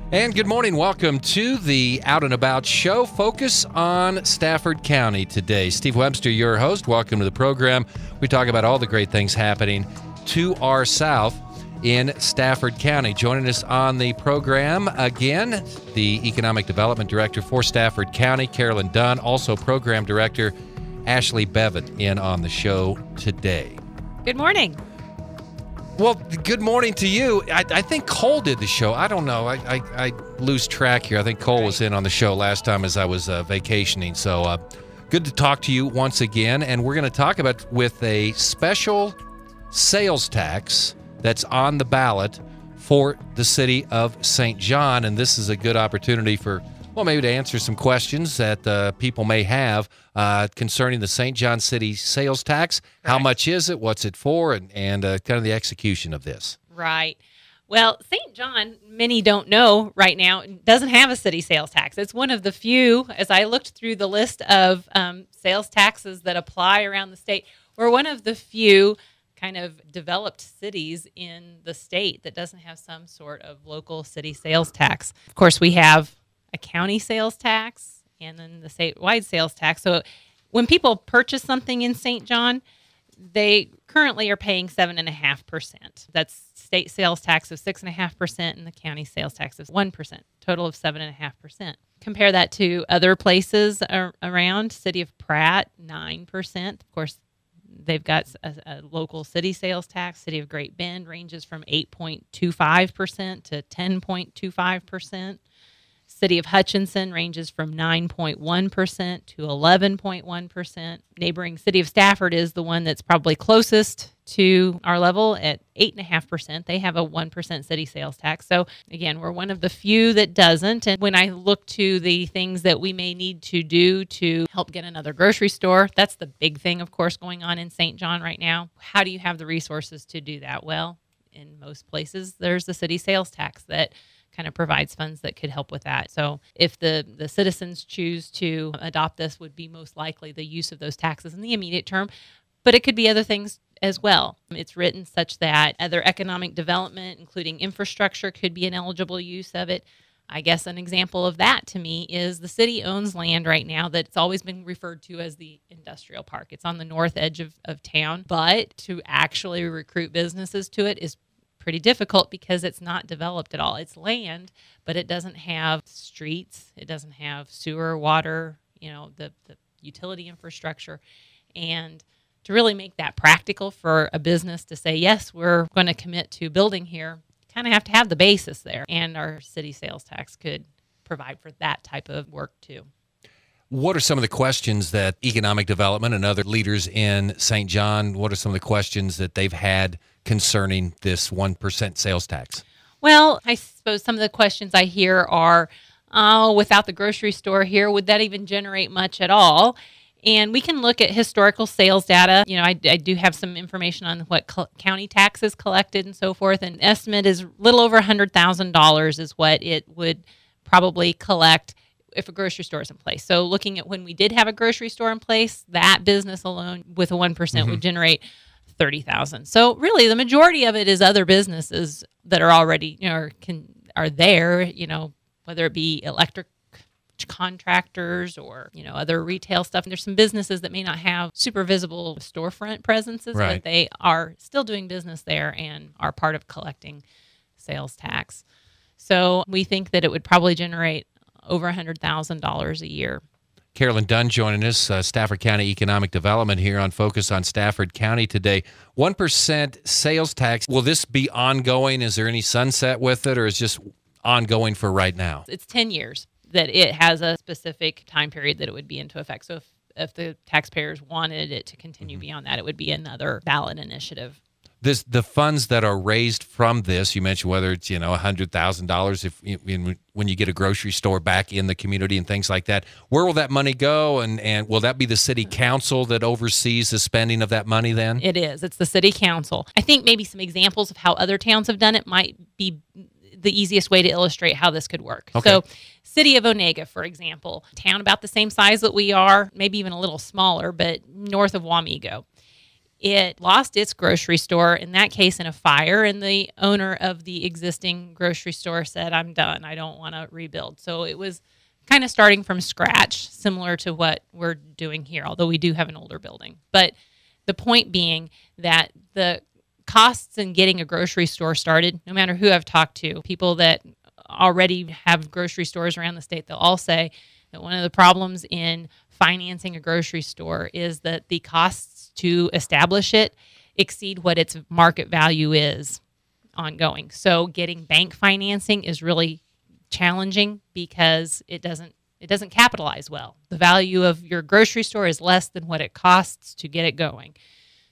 And good morning. Welcome to the Out and About show. Focus on Stafford County today. Steve Webster, your host. Welcome to the program. We talk about all the great things happening to our south in Stafford County. Joining us on the program again, the Economic Development Director for Stafford County, Carolyn Dunn. Also Program Director Ashlee Bevan in on the show today. Good morning. Well, good morning to you. I think Cole did the show. I don't know. I lose track here. I think Cole was in on the show last time as I was vacationing. So good to talk to you once again. And we're going to talk about with a special sales tax that's on the ballot for the city of St. John. And this is a good opportunity for, well, maybe to answer some questions that people may have concerning the St. John City sales tax. Right. How much is it? What's it for? And kind of the execution of this. Right. Well, St. John, many don't know right now, doesn't have a city sales tax. It's one of the few, as I looked through the list of sales taxes that apply around the state, we're one of the few kind of developed cities in the state that doesn't have some sort of local city sales tax. Of course, we have a county sales tax and then the statewide sales tax. So when people purchase something in St. John, they currently are paying 7.5%. That's state sales tax of 6.5% and the county sales tax of 1%, total of 7.5%. Compare that to other places around. City of Pratt, 9%. Of course, they've got a local city sales tax. City of Great Bend ranges from 8.25% to 10.25%. City of Hutchinson ranges from 9.1% to 11.1%. Neighboring City of Stafford is the one that's probably closest to our level at 8.5%. They have a 1% city sales tax. So again, we're one of the few that doesn't. And when I look to the things that we may need to do to help get another grocery store, that's the big thing, of course, going on in St. John right now. How do you have the resources to do that? Well, in most places, there's the city sales tax that kind of provides funds that could help with that. So if the citizens choose to adopt this, would be most likely the use of those taxes in the immediate term, but it could be other things as well. It's written such that other economic development, including infrastructure, could be an eligible use of it. I guess an example of that to me is the city owns land right now that's always been referred to as the industrial park. It's on the north edge of town, but to actually recruit businesses to it is pretty difficult because it's not developed at all. It's land, but it doesn't have streets. It doesn't have sewer, water, the utility infrastructure. And to really make that practical for a business to say, yes, we're going to commit to building here, kind of have to have the basis there. And our city sales tax could provide for that type of work too. What are some of the questions that economic development and other leaders in St. John, what are some of the questions that they've had concerning this 1% sales tax? Well, I suppose some of the questions I hear are, without the grocery store here, would that even generate much at all? And we can look at historical sales data. I do have some information on what county taxes collected and so forth. An estimate is a little over $100,000 is what it would probably collect if a grocery store is in place. So looking at when we did have a grocery store in place, that business alone with a 1% would generate $30,000. So really the majority of it is other businesses that are already, are there, whether it be electric contractors or, other retail stuff. And there's some businesses that may not have super visible storefront presences, right, but they are still doing business there and are part of collecting sales tax. So we think that it would probably generate over $100,000 a year. Carolyn Dunn joining us, Stafford County Economic Development here on Focus on Stafford County today. 1% sales tax, will this be ongoing? Is there any sunset with it, or is it just ongoing for right now? It's 10 years that it has a specific time period that it would be into effect. So if the taxpayers wanted it to continue beyond that, it would be another ballot initiative. The funds that are raised from this, you mentioned whether it's $100,000 when you get a grocery store back in the community and things like that. Where will that money go, and will that be the city council that oversees the spending of that money? Then it is. It's the city council. I think maybe some examples of how other towns have done it might be the easiest way to illustrate how this could work. Okay. So, City of Onega, for example, town about the same size that we are, maybe even a little smaller, but north of Wamego. It lost its grocery store, in that case in a fire, and the owner of the existing grocery store said, I'm done. I don't want to rebuild. So it was kind of starting from scratch, similar to what we're doing here, although we do have an older building. But the point being that the costs in getting a grocery store started, no matter who I've talked to, people that already have grocery stores around the state, they'll all say that one of the problems in financing a grocery store is that the costs to establish it exceed what its market value is ongoing. So getting bank financing is really challenging because it doesn't capitalize well. The value of your grocery store is less than what it costs to get it going.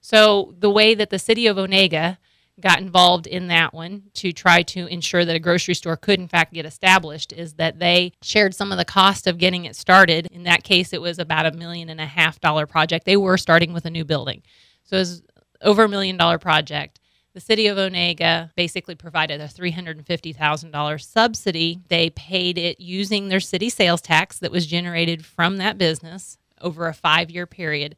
So the way that the City of Onega got involved in that one to try to ensure that a grocery store could in fact get established is that they shared some of the cost of getting it started. In that case, it was about $1.5 million project. They were starting with a new building. So it was over $1 million project. The City of Onega basically provided a $350,000 subsidy. They paid it using their city sales tax that was generated from that business over a 5-year period.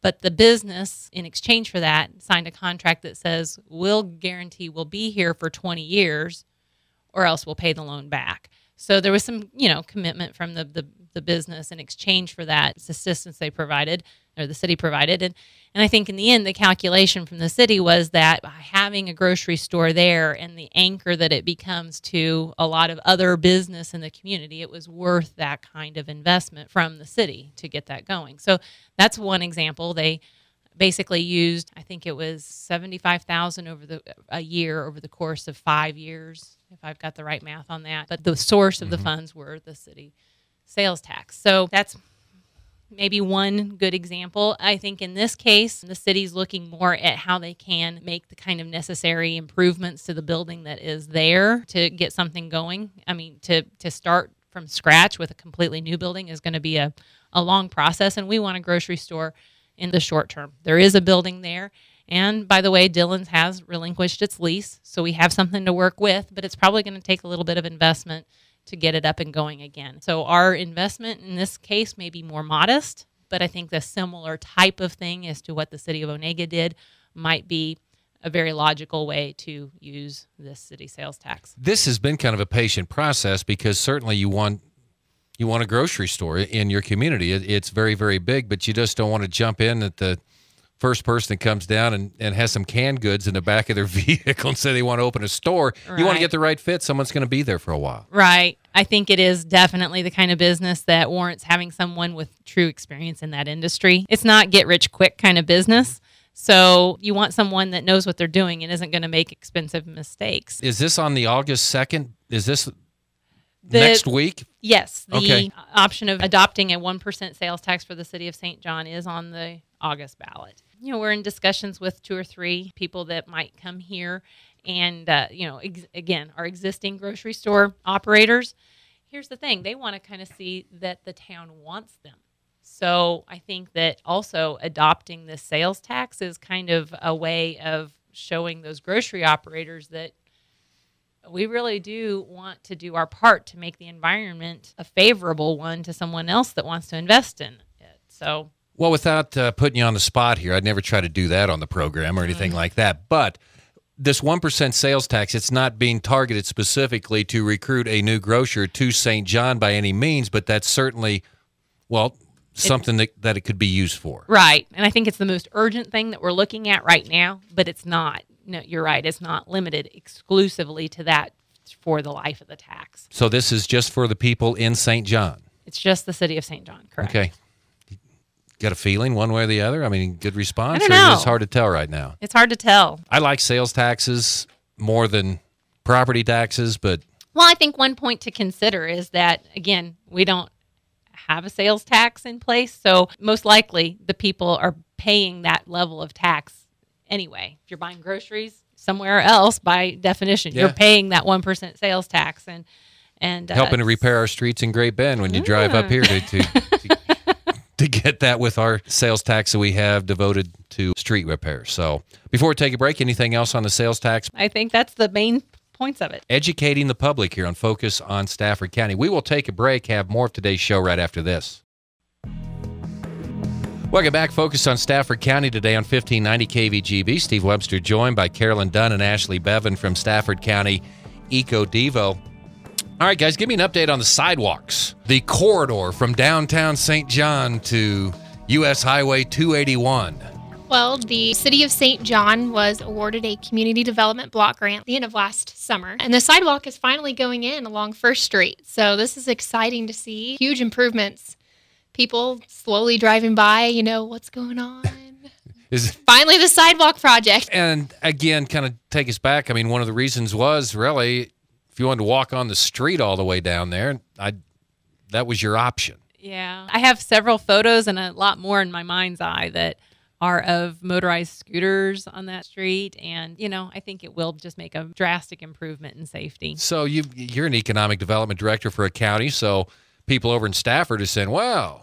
But the business, in exchange for that, signed a contract that says, we'll guarantee we'll be here for 20 years or else we'll pay the loan back. So there was some, commitment from the business in exchange for that assistance they provided, or the city provided. And I think in the end, the calculation from the city was that by having a grocery store there and the anchor that it becomes to a lot of other business in the community, it was worth that kind of investment from the city to get that going. So that's one example. They basically used, I think it was $75,000 a year over the course of 5 years, if I've got the right math on that. But the source of the funds were the city sales tax. So that's maybe one good example. I think in this case, the city's looking more at how they can make the kind of necessary improvements to the building that is there to get something going. I mean, to start from scratch with a completely new building is going to be a long process, and we want a grocery store in the short term. There is a building there, and by the way, Dillon's has relinquished its lease, so we have something to work with, but it's probably going to take a little bit of investment to get it up and going again. So our investment in this case may be more modest, but I think the similar type of thing as to what the City of Onega did might be a very logical way to use this city sales tax. This has been kind of a patient process because certainly you want a grocery store in your community. It's very, very big, but you just don't want to jump in at the first person that comes down and has some canned goods in the back of their vehicle and say they want to open a store. Right. You want to get the right fit. Someone's going to be there for a while. Right. I think it is definitely the kind of business that warrants having someone with true experience in that industry. It's not get-rich-quick kind of business. So you want someone that knows what they're doing and isn't going to make expensive mistakes. Is this on the August 2nd? Is this next week? Yes. The option of adopting a 1% sales tax for the city of St. John is on the August ballot. We're in discussions with 2 or 3 people that might come here and, again, our existing grocery store operators. Here's the thing. They want to kind of see that the town wants them. So I think that also adopting this sales tax is kind of a way of showing those grocery operators that we really do want to do our part to make the environment a favorable one to someone else that wants to invest in it. So, well, without putting you on the spot here, I'd never try to do that on the program or anything like that. But this 1% sales tax, it's not being targeted specifically to recruit a new grocer to St. John by any means, but that's certainly, something that it could be used for. Right. And I think it's the most urgent thing that we're looking at right now, but it's not. No, you're right. It's not limited exclusively to that for the life of the tax. So this is just for the people in St. John? It's just the city of St. John, correct. Okay. Got a feeling one way or the other? I mean, good response? I don't know. Or it's hard to tell right now? It's hard to tell. I like sales taxes more than property taxes, but... Well, I think one point to consider is that, again, we don't have a sales tax in place, so most likely the people are paying that level of tax anyway. If you're buying groceries somewhere else, by definition, you're paying that 1% sales tax, and helping to repair our streets in Great Bend when you drive up here to get that with our sales tax that we have devoted to street repair. So before we take a break, anything else on the sales tax? I think that's the main points of it. Educating the public here on Focus on Stafford County. We will take a break, have more of today's show right after this. Welcome back. Focused on Stafford County today on 1590 KVGB. Steve Webster joined by Carolyn Dunn and Ashlee Bevan from Stafford County Eco Devo. All right, guys, give me an update on the sidewalks. The corridor from downtown St. John to U.S. Highway 281. Well, the City of St. John was awarded a community development block grant at the end of last summer, and the sidewalk is finally going in along First Street. So this is exciting to see. Huge improvements. People slowly driving by, what's going on? Finally the sidewalk project. And again, kind of take us back. I mean, one of the reasons was really if you wanted to walk on the street all the way down there, that was your option. Yeah. I have several photos and a lot more in my mind's eye that are of motorized scooters on that street. And, I think it will just make a drastic improvement in safety. So you're an economic development director for a county, so people over in Stafford are saying, wow,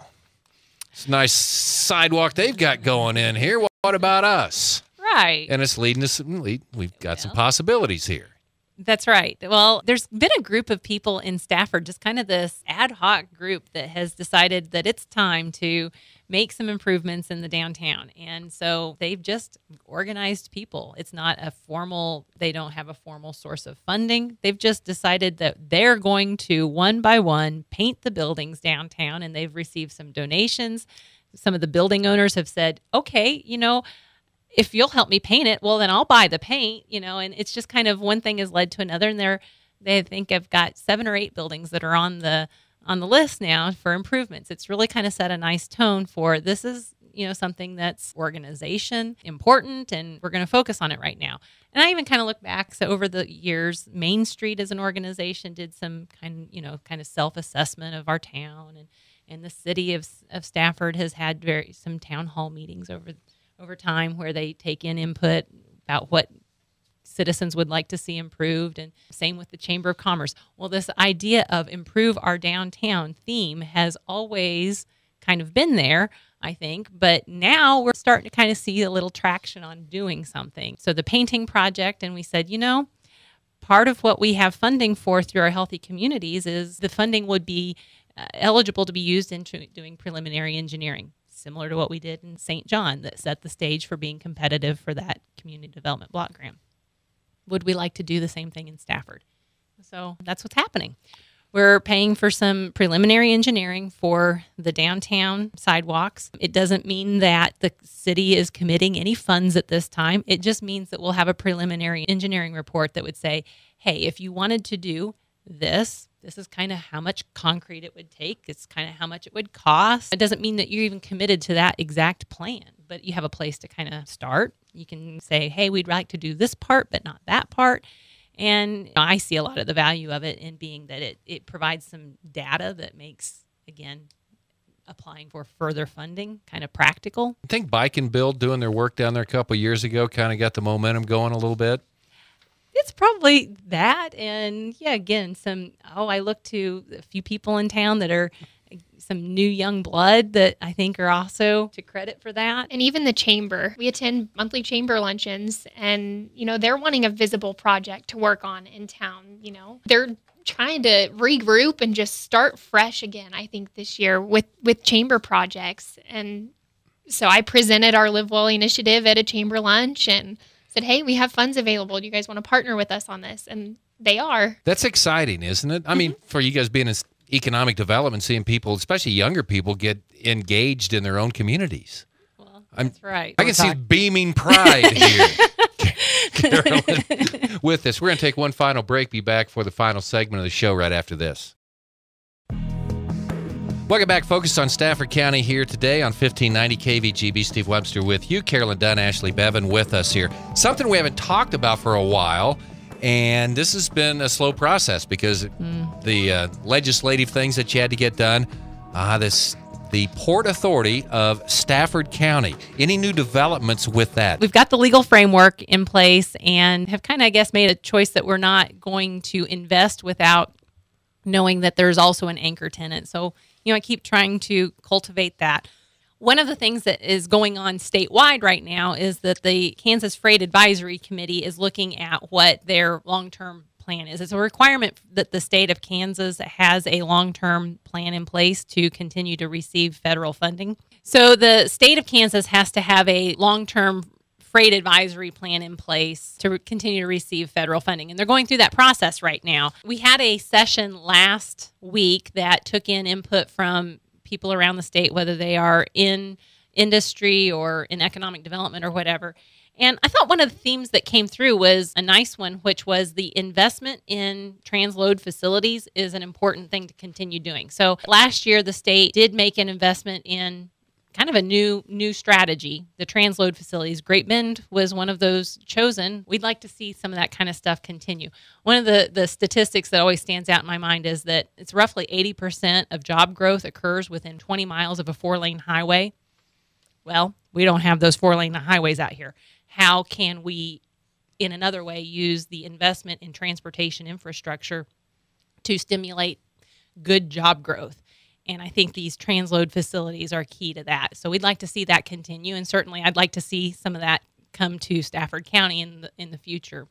it's a nice sidewalk they've got going in here. What about us? Right. And it's leading us, we've got some possibilities here. That's right. Well, there's been a group of people in Stafford, just kind of this ad hoc group that has decided that it's time to make some improvements in the downtown. And so they've just organized people. It's not they don't have a formal source of funding. They've just decided that they're going to, one by one, paint the buildings downtown, and they've received some donations. Some of the building owners have said, okay, if you'll help me paint it, well, then I'll buy the paint, and it's just kind of one thing has led to another. And they think I've got 7 or 8 buildings that are on the list now for improvements. It's really kind of set a nice tone for this is, something that's organization important, and we're going to focus on it right now. And I even kind of look back. So over the years, Main Street as an organization did some kind of self-assessment of our town, and the city of Stafford has had some town hall meetings over time where they take in input about what citizens would like to see improved, and same with the Chamber of Commerce. Well, this idea of improve our downtown theme has always kind of been there, I think, but now we're starting to kind of see a little traction on doing something. So the painting project, and we said, part of what we have funding for through our Healthy Communities is the funding would be eligible to be used into doing preliminary engineering, similar to what we did in St. John that set the stage for being competitive for that community development block grant. Would we like to do the same thing in Stafford? So that's what's happening. We're paying for some preliminary engineering for the downtown sidewalks. It doesn't mean that the city is committing any funds at this time. It just means that we'll have a preliminary engineering report that would say, hey, if you wanted to do this is kind of how much concrete it would take. It's kind of how much it would cost. It doesn't mean that you're even committed to that exact plan, but you have a place to kind of start. You can say, hey, we'd like to do this part, but not that part. And I see a lot of the value of it in being that it provides some data that makes, again, applying for further funding kind of practical. I think Bike and Build doing their work down there a couple of years ago kind of got the momentum going a little bit. It's probably that. And yeah, again, I look to a few people in town that are some new young blood that I think are also to credit for that. And even the chamber. We attend monthly chamber luncheons, and, they're wanting a visible project to work on in town. They're trying to regroup and just start fresh again, I think, this year with chamber projects. And so I presented our Live Well initiative at a chamber lunch and said, hey, we have funds available. Do you guys want to partner with us on this? And they are. That's exciting, isn't it? I mean, for you guys being in economic development, seeing people, especially younger people, get engaged in their own communities. Well, that's right. I can see beaming pride here, Carolyn, with this. We're going to take one final break, be back for the final segment of the show right after this. Welcome back. Focused on Stafford County here today on 1590 KVGB. Steve Webster with you. Carolyn Dunn, Ashlee Bevan with us here. Something we haven't talked about for a while, and this has been a slow process because the legislative things that you had to get done. The Port Authority of Stafford County. Any new developments with that? We've got the legal framework in place and have kind of, I guess, made a choice that we're not going to invest without knowing that there's also an anchor tenant. So, I keep trying to cultivate that. One of the things that is going on statewide right now is that the Kansas Freight Advisory Committee is looking at what their long-term plan is. It's a requirement that the state of Kansas has a long-term plan in place to continue to receive federal funding. So the state of Kansas has to have a long-term freight advisory plan in place to continue to receive federal funding. And they're going through that process right now. We had a session last week that took in input from people around the state, whether they are in industry or in economic development or whatever. And I thought one of the themes that came through was a nice one, which was the investment in transload facilities is an important thing to continue doing. So last year, the state did make an investment in kind of a new strategy, the transload facilities. Great Bend was one of those chosen. We'd like to see some of that kind of stuff continue. One of the statistics that always stands out in my mind is that it's roughly 80% of job growth occurs within 20 miles of a 4-lane highway. Well, we don't have those 4-lane highways out here. How can we, in another way, use the investment in transportation infrastructure to stimulate good job growth? And I think these transload facilities are key to that. So we'd like to see that continue. And certainly I'd like to see some of that come to Stafford County in the future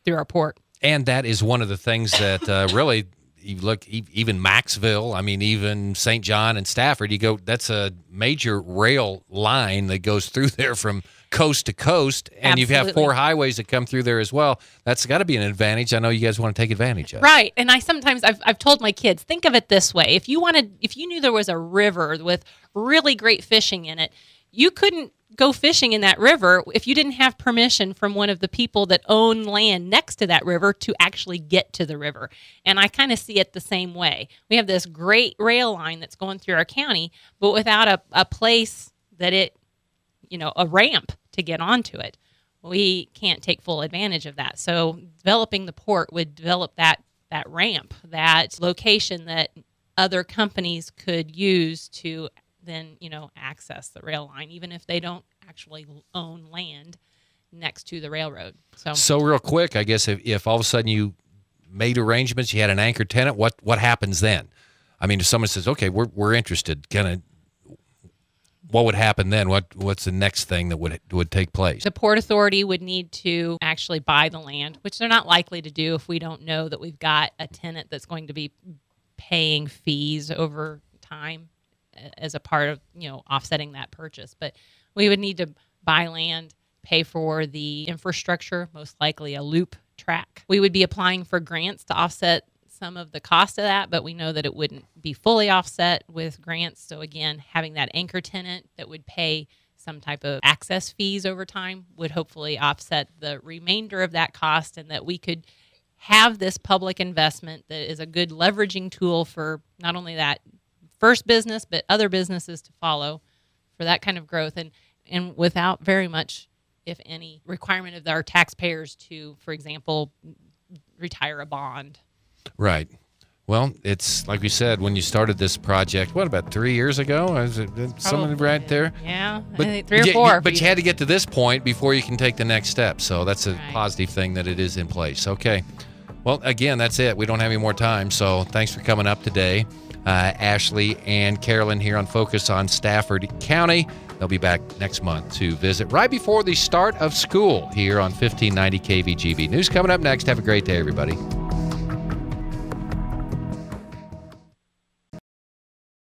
through our port. And that is one of the things that really, you look, even Maxville, I mean, even St. John and Stafford, you go, that's a major rail line that goes through there from coast to coast. And Absolutely. You have 4 highways that come through there as well. That's got to be an advantage. I know you guys want to take advantage of. Right. And I've told my kids, think of it this way. If you knew there was a river with really great fishing in it, you couldn't go fishing in that river if you didn't have permission from one of the people that own land next to that river to actually get to the river. And I kind of see it the same way. We have this great rail line that's going through our county, but without a place that a ramp to get onto it, we can't take full advantage of that. So developing the port would develop that ramp, that location that other companies could use to then, access the rail line, even if they don't actually own land next to the railroad. So real quick, I guess if all of a sudden you made arrangements, you had an anchor tenant, what happens then? I mean, if someone says, okay, we're interested, what would happen then? What's the next thing that would take place? The Port Authority would need to actually buy the land, which they're not likely to do if we don't know that we've got a tenant that's going to be paying fees over time as a part of, offsetting that purchase. But we would need to buy land, pay for the infrastructure, most likely a loop track. We would be applying for grants to offset some of the cost of that, but we know that it wouldn't be fully offset with grants. So again, having that anchor tenant that would pay some type of access fees over time would hopefully offset the remainder of that cost, and that we could have this public investment that is a good leveraging tool for not only that first business, but other businesses to follow for that kind of growth, and without very much, if any, requirement of our taxpayers to, for example, retire a bond. Right. Well, it's like we said, when you started this project, about 3 years ago? Was it something right there? Yeah, but, I think 3 or 4. But you had to get to this point before you can take the next step. So that's a positive thing that it is in place. Okay. Well, again, that's it. We don't have any more time. So thanks for coming up today. Ashlee and Carolyn here on Focus on Stafford County. They'll be back next month to visit right before the start of school here on 1590 KVGB. News coming up next. Have a great day, everybody.